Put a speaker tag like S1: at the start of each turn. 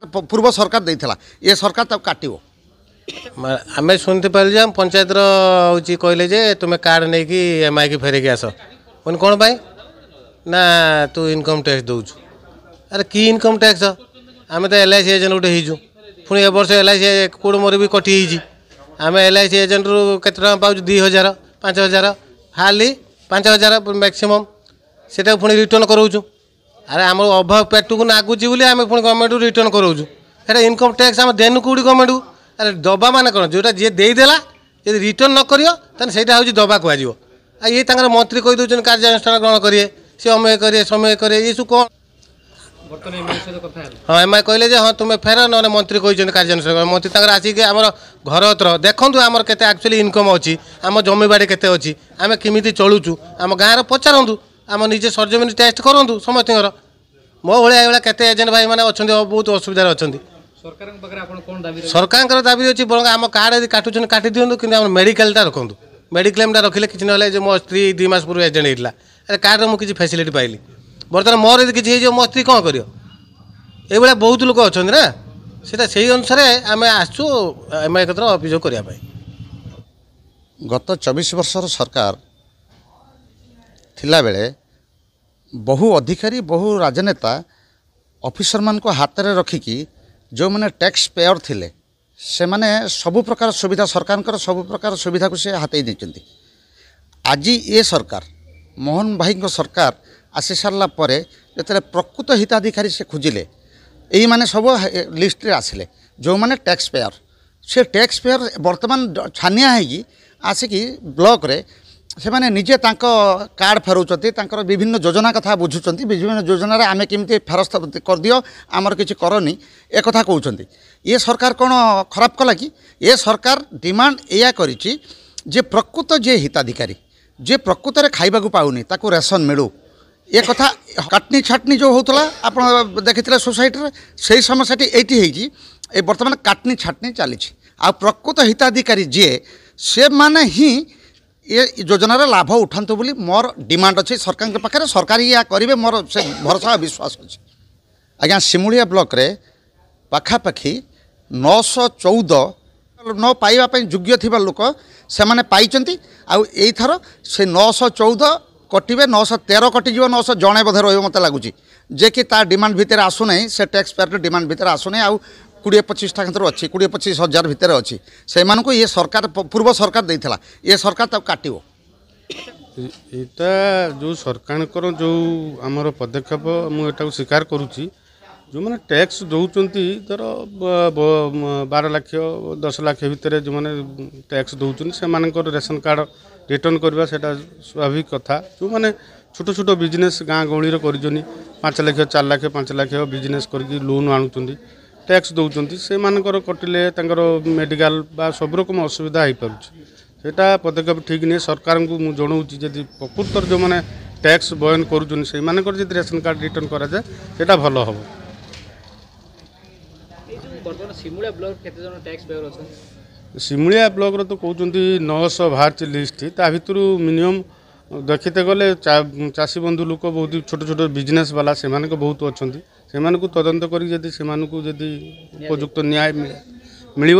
S1: पूर्व सरकार देइथला ये सरकार तब काटिबो।
S2: आम शुणते पारे पंचायत हूँ कहले जे तुम्हें कार्ड नहीं कि एमआई की फेरिक आस मैंने कौन पाई ना तू इनकम टैक्स दौचु। अरे कि इनकम टैक्स आम तो LIC एजेंट गोटे होइजु पुणी ए वर्ष LIC कोड़ मोर भी कटि आम LIC एजेंट रू केते टका पाउछु 2000 5000 हार्डली 5000 मैक्सिमम सेटा पुणी रिटर्न कराऊँ। अरे आम अभाव पेट को नागुच बोली आम पुणी गवर्नमेंट रिटर्न कराऊँ। एटा इनकम टैक्स आम देनु कौटी गवर्नमेंट को। अरे दबा मान कौन जोटा जी देदेला यदि रिटर्न न करियो ताने सेटा हूँ दबा कहुआ आ ये तांकर मंत्री कही दौरान कार्यानुष्ठान ग्रहण करिए सी अमय करिए समय करिए ये सब कौन हाँ एम आई कहले हाँ तुम्हें फेर ना मंत्री कही कार्यानुष्ठान मंत्री तांकर आसिक आम घर तर देखूँ आमर केते एक्चुअली इनकम अच्छी आम जमी बाड़ी केते अच्छी आम केमी चलुचु आम गाँव पचारतु आम निजे सरजमीन टेस्ट करूँ समस्त मो भाया केते एजेंट भाई मैंने अच्छा बहुत असुविधा अच्छा सरकार दाबी अच्छी बरং आम कार्ड यदि काटुन काटी दिखाँ कि मेडिकलटा रखु मेडिक्लेमटा रखिले कि ना मो स्त्री 2 मास पूर्व एजेंट होता अरे कार्ड मुझे फैसिलिटी पाइली बर्तमान मोर यदि किसी हो मो स्त्री कौन कर ये बहुत लोग अच्छा ना से अनुसार आम आसु एम आई क्षेत्र अभियोग करने।
S1: गत 24 वर्षर सरकार थिला बेले बहु अधिकारी बहु राजनेता ऑफिसर मान को हाथ में रखिकी जो मैंने टैक्स पेयर थिले से माने सबु प्रकार सुविधा सरकार सबु प्रकार सुविधा को से हाथई देचंती। आज ये सरकार मोहन भाई को सरकार आसी सारा पर जो प्रकृत हिताधिकारी से खोजिले यही माने सब लिस्ट रे आसिले जो माने टैक्स पेयर से टैक्स पेयर वर्तमान छानिया है आसिकी ब्लॉक रे से माने निजे तांको कार्ड फेराउछंती तांकर विभिन्न योजना कथा बुझुछंती विभिन्न योजना रे आमे केमती फेरस्त कर दियो आमर किछि करनी ए कथा कहउछंती। ये सरकार कोन खराब कला कि ये सरकार डिमांड एया करिछि जे प्रकृत जे हिताधिकारी जे प्रकृत रे खाइबा को पाउनी ताको रेशन मिलू ये कथा काटनी छाटनी जो होतला आपण देखिथिले सोसाइटी रे सेही समस्याटी एठी हेछि ए वर्तमान काटनी छाटनी चली आ प्रकृत हिताधिकारी जे से माने ही ये योजना लाभ उठातु बोली मोर डिमांड अच्छे सरकार के पाखे सरकार या करेंगे मोर से भरोसा विश्वास अच्छे। आज्ञा सिमुलिया ब्लॉक रे पाखापाखि 914 न पाइबापी योग्य थी लोक से मैंने पाई आईथर से 914 कटे 913 कटिज 900 जड़े बोधे रही मत लगुच जे कि तार डिमांड भितर आसुना से टैक्स पेयर डिमांड भितर आसुना आउ 20-25 टा अच्छी 20-25 हजार भितर अच्छी से ये सरकार पूर्व सरकार देइथला ये सरकार तब काटिबो।
S3: एटा जो सरकार जो आमर पदक्षेप मुझे स्वीकार करुच्ची जो मैंने टैक्स दौरान धर 12 लाख 10 लाख भितर जो मैंने टैक्स दौरान से रेशन कार्ड रिटर्न करवा सेटा स्वाभाविक कथा जो मैंने छोट छोट बिजनेस गाँ गहली कर 5 लाख 4 लाख 5 लाख बिजनेस करके लोन आणुचंदी टैक्स दौरान से कटिले मेडिकल बा सब रकम असुविधा हो पाटा पदक्षेप ठीक नहीं सरकार को मुझे जनाऊँगी जदि प्रकृतर जो मैंने टैक्स बयन करुँच से रेशन कार्ड रिटर्न करा जाए सेटा भल हम। सिमुलिया ब्लॉक रो तो कहते 900 बाहर लिस्ट ता भितर मिनिमम देखते गले चाषी बंधु लोक बहुत छोट छोट बिजनेस वाला से बहुत अच्छा से तदंत करी उपयुक्त न्याय मिल